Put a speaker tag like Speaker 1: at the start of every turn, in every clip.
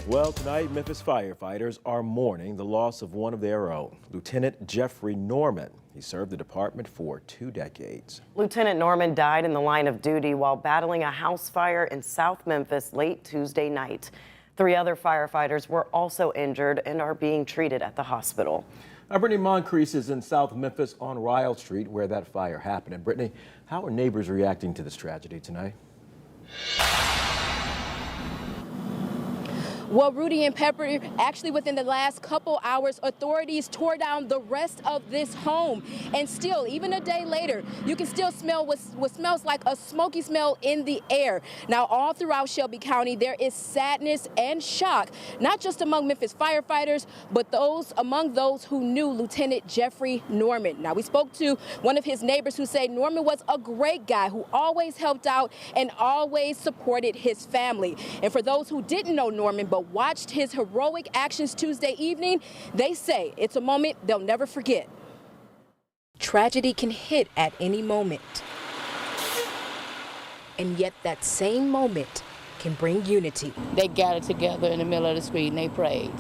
Speaker 1: Well, tonight, Memphis firefighters are mourning the loss of one of their own, Lieutenant Jeffrey Norman. He served the department for 2 decades.
Speaker 2: Lieutenant Norman died in the line of duty while battling a house fire in South Memphis late Tuesday night. 3 other firefighters were also injured and are being treated at the hospital.
Speaker 1: Now, Brittany Moncrief is in South Memphis on Ryle Street where that fire happened. And Brittany, how are neighbors reacting to this tragedy tonight?
Speaker 3: Well, Rudy and Pepper, actually within the last couple hours, authorities tore down the rest of this home. And still, even a day later, you can still smell what smells like a smoky smell in the air. Now, all throughout Shelby County, there is sadness and shock, not just among Memphis firefighters, but among those who knew Lieutenant Jeffrey Norman. Now, we spoke to one of his neighbors who said Norman was a great guy who always helped out and always supported his family. And for those who didn't know Norman, but watched his heroic actions Tuesday evening, they say it's a moment they'll never forget. Tragedy can hit at any moment. And yet that same moment can bring unity.
Speaker 4: They gathered together in the middle of the street and they prayed.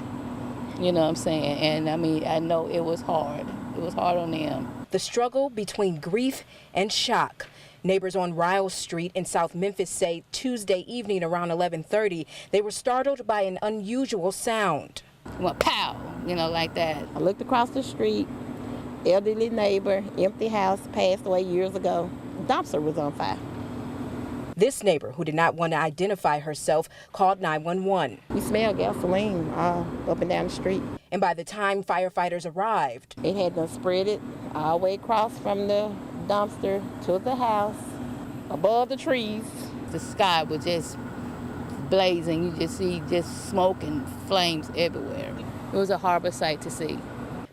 Speaker 4: You know what I'm saying? And I mean, I know it was hard. It was hard on them.
Speaker 3: The struggle between grief and shock. Neighbors on Ryle Street in South Memphis say Tuesday evening around 11:30, they were startled by an unusual sound.
Speaker 4: It went pow, you know, like that.
Speaker 5: I looked across the street, elderly neighbor, empty house, passed away years ago. Dumpster was on fire.
Speaker 3: This neighbor, who did not want to identify herself, called 911.
Speaker 5: We smelled gasoline up and down the street.
Speaker 3: And by the time firefighters arrived,
Speaker 5: It had done spread it all the way across from the dumpster to the house, above the trees.
Speaker 4: The sky was just blazing. You just see just smoke and flames everywhere. It was a horrible sight to see.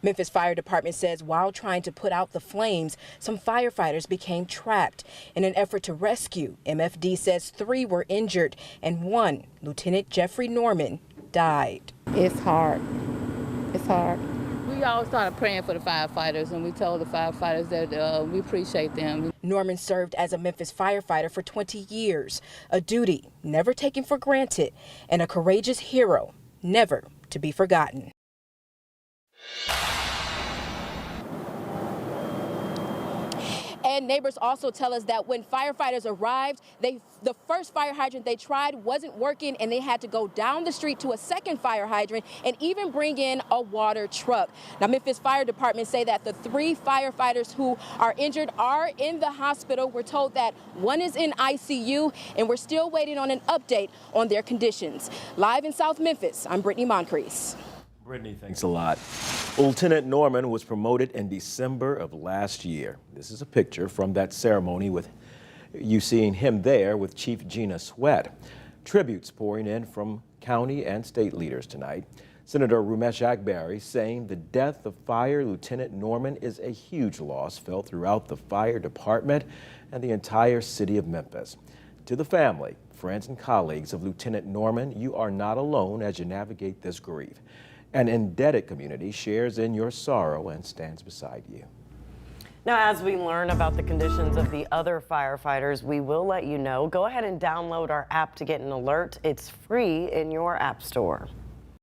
Speaker 3: Memphis Fire Department says while trying to put out the flames, some firefighters became trapped. In an effort to rescue, MFD says 3 were injured and 1, Lieutenant Jeffrey Norman, died.
Speaker 5: It's hard. It's hard.
Speaker 4: We all started praying for the firefighters, and we told the firefighters that we appreciate them.
Speaker 3: Norman served as a Memphis firefighter for 20 years, a duty never taken for granted, and a courageous hero never to be forgotten. And neighbors also tell us that when firefighters arrived, the first fire hydrant they tried wasn't working, and they had to go down the street to a second fire hydrant and even bring in a water truck. Now, Memphis Fire Department say that the 3 firefighters who are injured are in the hospital. We're told that 1 is in ICU, and we're still waiting on an update on their conditions. Live in South Memphis, I'm Brittany Moncrief.
Speaker 1: Brittany, thanks a lot. Lieutenant Norman was promoted in December of last year. This is a picture from that ceremony with you seeing him there with Chief Gina Sweat. Tributes pouring in from county and state leaders tonight. Senator Rumesh Akbari saying the death of Fire Lieutenant Norman is a huge loss felt throughout the fire department and the entire city of Memphis. To the family, friends, and colleagues of Lieutenant Norman, you are not alone as you navigate this grief. An indebted community shares in your sorrow and stands beside you.
Speaker 2: Now, as we learn about the conditions of the other firefighters, we will let you know. Go ahead and download our app to get an alert. It's free in your app store.